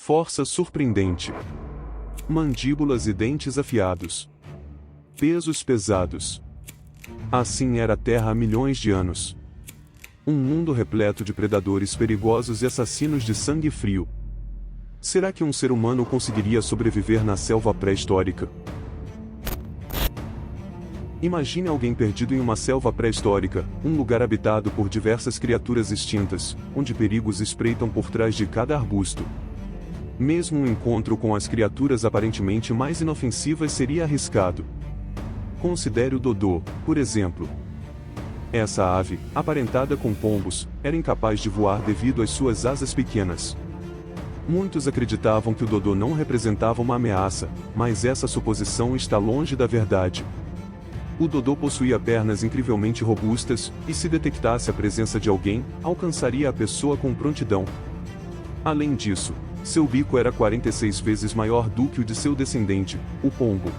Força surpreendente. Mandíbulas e dentes afiados. Pesos pesados. Assim era a Terra há milhões de anos. Um mundo repleto de predadores perigosos e assassinos de sangue frio. Será que um ser humano conseguiria sobreviver na selva pré-histórica? Imagine alguém perdido em uma selva pré-histórica, um lugar habitado por diversas criaturas extintas, onde perigos espreitam por trás de cada arbusto. Mesmo um encontro com as criaturas aparentemente mais inofensivas seria arriscado. Considere o dodô, por exemplo. Essa ave, aparentada com pombos, era incapaz de voar devido às suas asas pequenas. Muitos acreditavam que o dodô não representava uma ameaça, mas essa suposição está longe da verdade. O dodô possuía pernas incrivelmente robustas, e se detectasse a presença de alguém, alcançaria a pessoa com prontidão. Além disso, seu bico era 46 vezes maior do que o de seu descendente, o pombo.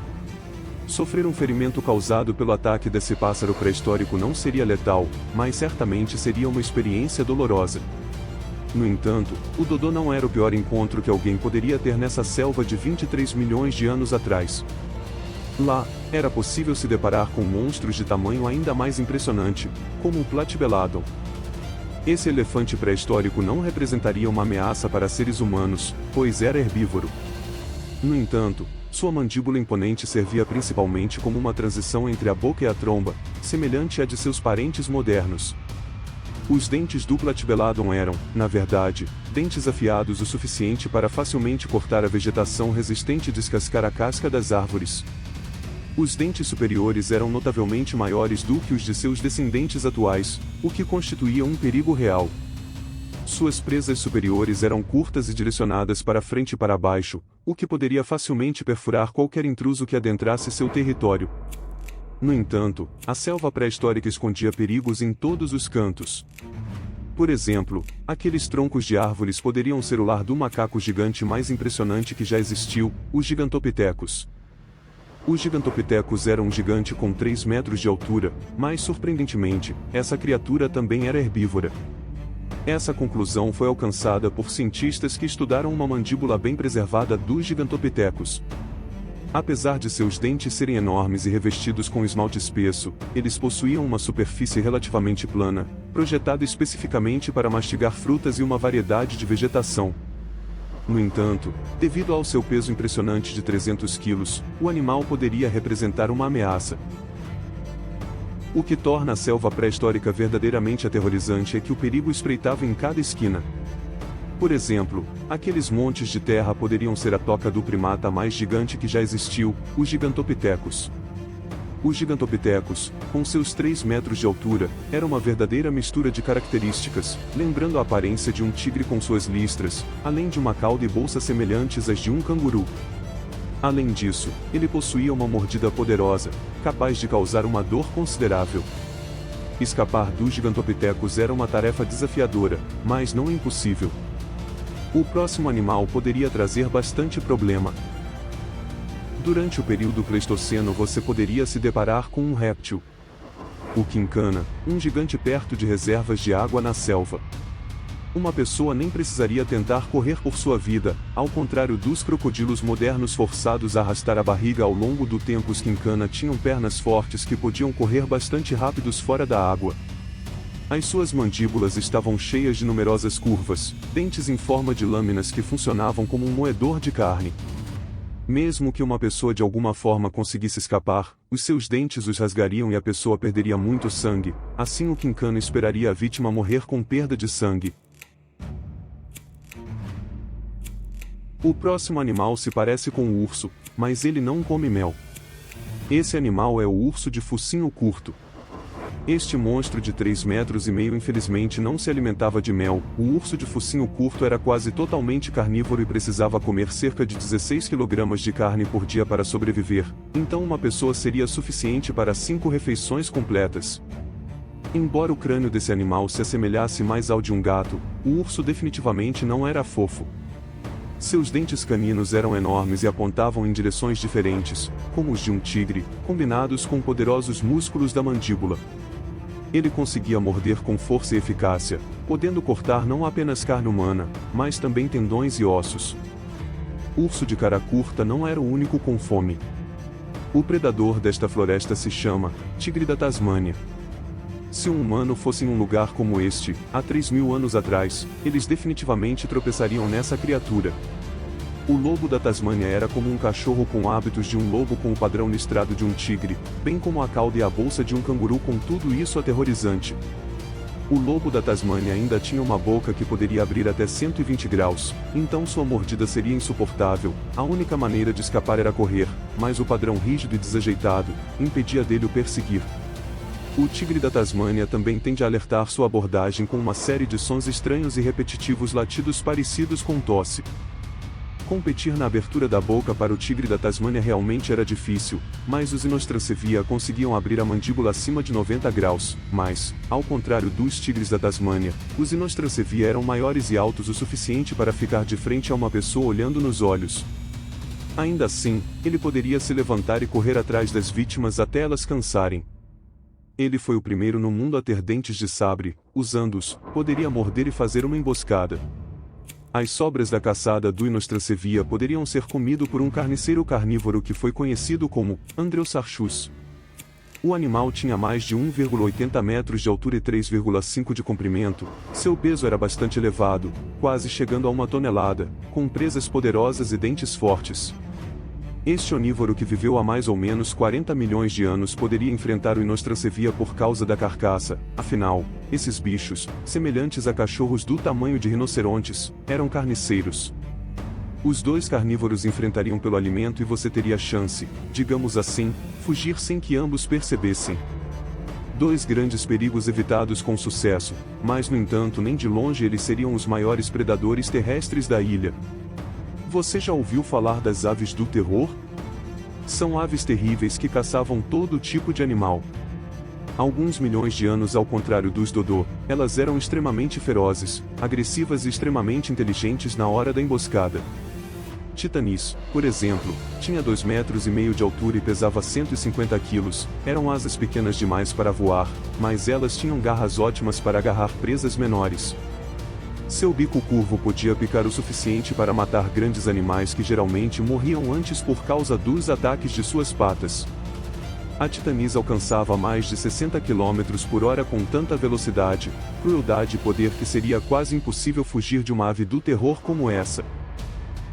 Sofrer um ferimento causado pelo ataque desse pássaro pré-histórico não seria letal, mas certamente seria uma experiência dolorosa. No entanto, o dodô não era o pior encontro que alguém poderia ter nessa selva de 23 milhões de anos atrás. Lá, era possível se deparar com monstros de tamanho ainda mais impressionante, como o Platybeladon. Esse elefante pré-histórico não representaria uma ameaça para seres humanos, pois era herbívoro. No entanto, sua mandíbula imponente servia principalmente como uma transição entre a boca e a tromba, semelhante à de seus parentes modernos. Os dentes do Platybeladon eram, na verdade, dentes afiados o suficiente para facilmente cortar a vegetação resistente e descascar a casca das árvores. Os dentes superiores eram notavelmente maiores do que os de seus descendentes atuais, o que constituía um perigo real. Suas presas superiores eram curtas e direcionadas para frente e para baixo, o que poderia facilmente perfurar qualquer intruso que adentrasse seu território. No entanto, a selva pré-histórica escondia perigos em todos os cantos. Por exemplo, aqueles troncos de árvores poderiam ser o lar do macaco gigante mais impressionante que já existiu, os Gigantopithecus. Os Gigantopithecus eram um gigante com 3 metros de altura, mas surpreendentemente, essa criatura também era herbívora. Essa conclusão foi alcançada por cientistas que estudaram uma mandíbula bem preservada dos Gigantopithecus. Apesar de seus dentes serem enormes e revestidos com esmalte espesso, eles possuíam uma superfície relativamente plana, projetada especificamente para mastigar frutas e uma variedade de vegetação. No entanto, devido ao seu peso impressionante de 300 quilos, o animal poderia representar uma ameaça. O que torna a selva pré-histórica verdadeiramente aterrorizante é que o perigo espreitava em cada esquina. Por exemplo, aqueles montes de terra poderiam ser a toca do primata mais gigante que já existiu, os Gigantopithecus. Os Gigantopithecus, com seus 3 metros de altura, era uma verdadeira mistura de características, lembrando a aparência de um tigre com suas listras, além de uma cauda e bolsa semelhantes às de um canguru. Além disso, ele possuía uma mordida poderosa, capaz de causar uma dor considerável. Escapar dos Gigantopithecus era uma tarefa desafiadora, mas não impossível. O próximo animal poderia trazer bastante problema. Durante o período Pleistoceno você poderia se deparar com um réptil. O quincana, um gigante perto de reservas de água na selva. Uma pessoa nem precisaria tentar correr por sua vida, ao contrário dos crocodilos modernos forçados a arrastar a barriga ao longo do tempo. Os quincana tinham pernas fortes que podiam correr bastante rápidos fora da água. As suas mandíbulas estavam cheias de numerosas curvas, dentes em forma de lâminas que funcionavam como um moedor de carne. Mesmo que uma pessoa de alguma forma conseguisse escapar, os seus dentes os rasgariam e a pessoa perderia muito sangue, assim o quincana esperaria a vítima morrer com perda de sangue. O próximo animal se parece com o urso, mas ele não come mel. Esse animal é o urso de focinho curto. Este monstro de 3,5 metros infelizmente não se alimentava de mel. O urso de focinho curto era quase totalmente carnívoro e precisava comer cerca de 16 kg de carne por dia para sobreviver, então uma pessoa seria suficiente para 5 refeições completas. Embora o crânio desse animal se assemelhasse mais ao de um gato, o urso definitivamente não era fofo. Seus dentes caninos eram enormes e apontavam em direções diferentes, como os de um tigre, combinados com poderosos músculos da mandíbula. Ele conseguia morder com força e eficácia, podendo cortar não apenas carne humana, mas também tendões e ossos. urso de cara curta não era o único com fome. O predador desta floresta se chama tigre da Tasmânia. Se um humano fosse em um lugar como este, há 3.000 anos atrás, eles definitivamente tropeçariam nessa criatura. O lobo da Tasmânia era como um cachorro com hábitos de um lobo com o padrão listrado de um tigre, bem como a cauda e a bolsa de um canguru com tudo isso aterrorizante. O lobo da Tasmânia ainda tinha uma boca que poderia abrir até 120 graus, então sua mordida seria insuportável, a única maneira de escapar era correr, mas o padrão rígido e desajeitado impedia dele o perseguir. O tigre da Tasmânia também tende a alertar sua abordagem com uma série de sons estranhos e repetitivos latidos parecidos com tosse. Competir na abertura da boca para o tigre da Tasmânia realmente era difícil, mas os Inostrancevia conseguiam abrir a mandíbula acima de 90 graus, mas, ao contrário dos tigres da Tasmânia, os Inostrancevia eram maiores e altos o suficiente para ficar de frente a uma pessoa olhando nos olhos. Ainda assim, ele poderia se levantar e correr atrás das vítimas até elas cansarem. Ele foi o primeiro no mundo a ter dentes de sabre, usando-os, poderia morder e fazer uma emboscada. As sobras da caçada do Inostrancevia poderiam ser comido por um carniceiro carnívoro que foi conhecido como Andreosarchus. O animal tinha mais de 1,80 metros de altura e 3,5 de comprimento, seu peso era bastante elevado, quase chegando a 1 tonelada, com presas poderosas e dentes fortes. Este onívoro que viveu há mais ou menos 40 milhões de anos poderia enfrentar o Inostrancevia por causa da carcaça, afinal, esses bichos, semelhantes a cachorros do tamanho de rinocerontes, eram carniceiros. Os dois carnívoros enfrentariam pelo alimento e você teria chance, digamos assim, fugir sem que ambos percebessem. Dois grandes perigos evitados com sucesso, mas no entanto nem de longe eles seriam os maiores predadores terrestres da ilha. Você já ouviu falar das aves do terror? São aves terríveis que caçavam todo tipo de animal. Há alguns milhões de anos, ao contrário dos dodô, elas eram extremamente ferozes, agressivas e extremamente inteligentes na hora da emboscada. Titanis, por exemplo, tinha 2,5 metros de altura e pesava 150 quilos, eram asas pequenas demais para voar, mas elas tinham garras ótimas para agarrar presas menores. Seu bico curvo podia picar o suficiente para matar grandes animais que geralmente morriam antes por causa dos ataques de suas patas. A Titanis alcançava mais de 60 km por hora com tanta velocidade, crueldade e poder que seria quase impossível fugir de uma ave do terror como essa.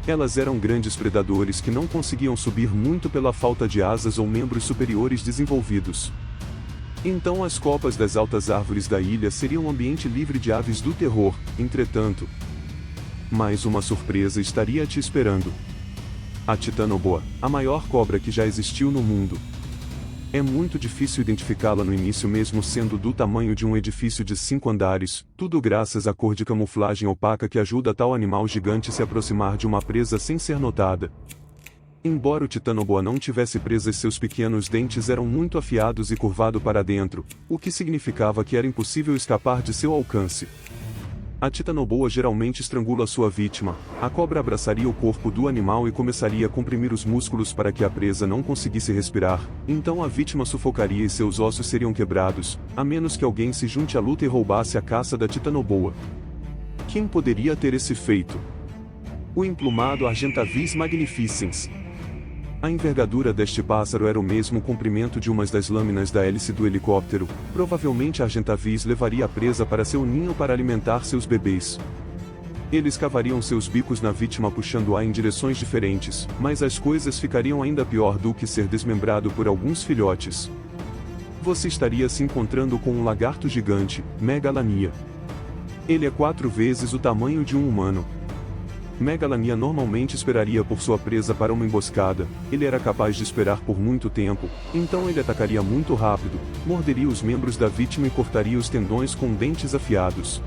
Elas eram grandes predadores que não conseguiam subir muito pela falta de asas ou membros superiores desenvolvidos. Então as copas das altas árvores da ilha seriam um ambiente livre de aves do terror, entretanto. Mais uma surpresa estaria te esperando. A Titanoboa, a maior cobra que já existiu no mundo. É muito difícil identificá-la no início mesmo sendo do tamanho de um edifício de 5 andares, tudo graças à cor de camuflagem opaca que ajuda tal animal gigante se aproximar de uma presa sem ser notada. Embora o Titanoboa não tivesse presas, seus pequenos dentes eram muito afiados e curvado para dentro, o que significava que era impossível escapar de seu alcance. A Titanoboa geralmente estrangula sua vítima, a cobra abraçaria o corpo do animal e começaria a comprimir os músculos para que a presa não conseguisse respirar, então a vítima sufocaria e seus ossos seriam quebrados, a menos que alguém se junte à luta e roubasse a caça da Titanoboa. Quem poderia ter esse feito? O emplumado Argentavis magnificens. A envergadura deste pássaro era o mesmo comprimento de umas das lâminas da hélice do helicóptero, provavelmente Argentavis levaria a presa para seu ninho para alimentar seus bebês. Eles cavariam seus bicos na vítima puxando-a em direções diferentes, mas as coisas ficariam ainda pior do que ser desmembrado por alguns filhotes. Você estaria se encontrando com um lagarto gigante, Megalania. Ele é 4 vezes o tamanho de um humano. Megalania normalmente esperaria por sua presa para uma emboscada, ele era capaz de esperar por muito tempo, então ele atacaria muito rápido, morderia os membros da vítima e cortaria os tendões com dentes afiados.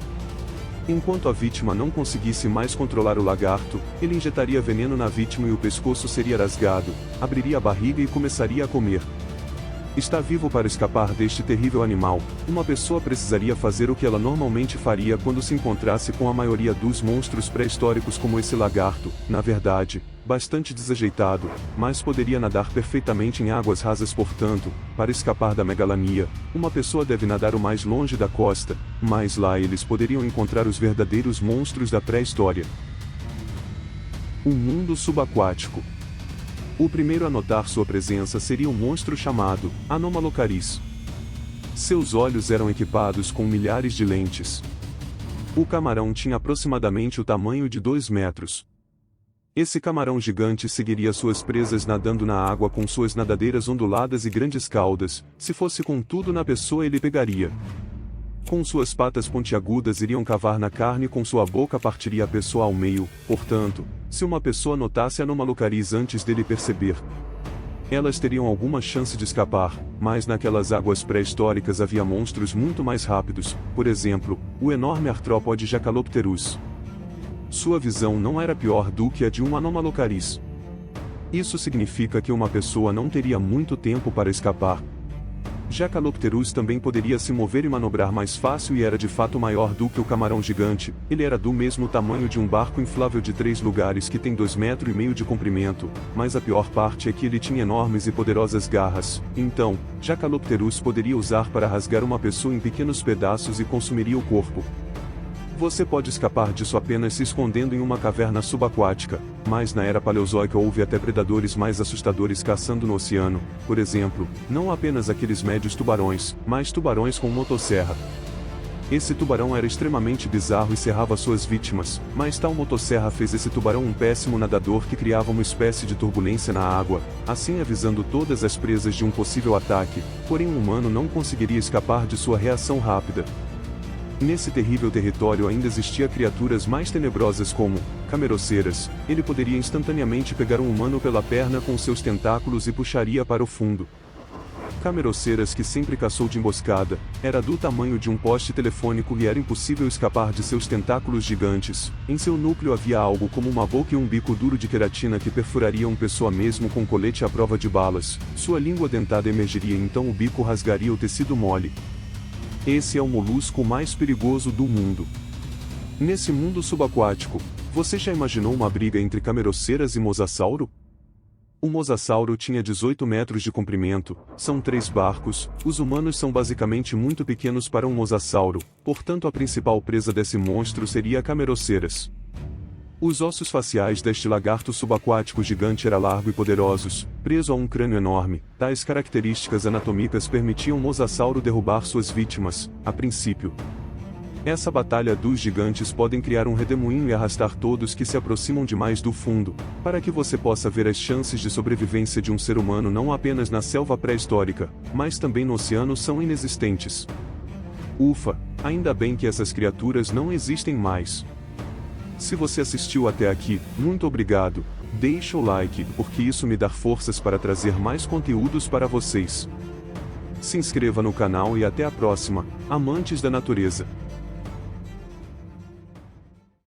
Enquanto a vítima não conseguisse mais controlar o lagarto, ele injetaria veneno na vítima e o pescoço seria rasgado, abriria a barriga e começaria a comer. Está vivo para escapar deste terrível animal, uma pessoa precisaria fazer o que ela normalmente faria quando se encontrasse com a maioria dos monstros pré-históricos como esse lagarto, na verdade, bastante desajeitado, mas poderia nadar perfeitamente em águas rasas. Portanto, para escapar da Megalania, uma pessoa deve nadar o mais longe da costa, mas lá eles poderiam encontrar os verdadeiros monstros da pré-história. O mundo subaquático. O primeiro a notar sua presença seria um monstro chamado Anomalocaris. Seus olhos eram equipados com milhares de lentes. O camarão tinha aproximadamente o tamanho de 2 metros. Esse camarão gigante seguiria suas presas nadando na água com suas nadadeiras onduladas e grandes caudas. Se fosse com tudo na pessoa, ele pegaria. Com suas patas pontiagudas iriam cavar na carne e com sua boca partiria a pessoa ao meio. Portanto, se uma pessoa notasse Anomalocaris antes dele perceber, elas teriam alguma chance de escapar, mas naquelas águas pré-históricas havia monstros muito mais rápidos, por exemplo, o enorme artrópode Jacalopterus. Sua visão não era pior do que a de um Anomalocaris. Isso significa que uma pessoa não teria muito tempo para escapar. Jacalopterus também poderia se mover e manobrar mais fácil e era de fato maior do que o camarão gigante. Ele era do mesmo tamanho de um barco inflável de 3 lugares que tem 2,5 metros de comprimento, mas a pior parte é que ele tinha enormes e poderosas garras. Então, Jacalopterus poderia usar para rasgar uma pessoa em pequenos pedaços e consumiria o corpo. Você pode escapar disso apenas se escondendo em uma caverna subaquática, mas na era paleozoica houve até predadores mais assustadores caçando no oceano, por exemplo, não apenas aqueles médios tubarões, mas tubarões com motosserra. Esse tubarão era extremamente bizarro e serrava suas vítimas, mas tal motosserra fez esse tubarão um péssimo nadador que criava uma espécie de turbulência na água, assim avisando todas as presas de um possível ataque, porém um humano não conseguiria escapar de sua reação rápida. Nesse terrível território ainda existia criaturas mais tenebrosas como cameroceiras. Ele poderia instantaneamente pegar um humano pela perna com seus tentáculos e puxaria para o fundo. Cameroceiras que sempre caçou de emboscada, era do tamanho de um poste telefônico e era impossível escapar de seus tentáculos gigantes. Em seu núcleo havia algo como uma boca e um bico duro de queratina que perfuraria uma pessoa mesmo com colete à prova de balas. Sua língua dentada emergiria e então o bico rasgaria o tecido mole. Esse é o molusco mais perigoso do mundo. Nesse mundo subaquático, você já imaginou uma briga entre cameroceiras e mosasauro? O mosasauro tinha 18 metros de comprimento, são 3 barcos, os humanos são basicamente muito pequenos para um mosasauro, portanto a principal presa desse monstro seria a cameroceiras. Os ossos faciais deste lagarto subaquático gigante eram largos e poderosos, preso a um crânio enorme. Tais características anatômicas permitiam o mosasauro derrubar suas vítimas, a princípio. Essa batalha dos gigantes podem criar um redemoinho e arrastar todos que se aproximam demais do fundo, para que você possa ver as chances de sobrevivência de um ser humano não apenas na selva pré-histórica, mas também no oceano são inexistentes. Ufa, ainda bem que essas criaturas não existem mais. Se você assistiu até aqui, muito obrigado, deixa o like, porque isso me dá forças para trazer mais conteúdos para vocês. Se inscreva no canal e até a próxima, amantes da natureza.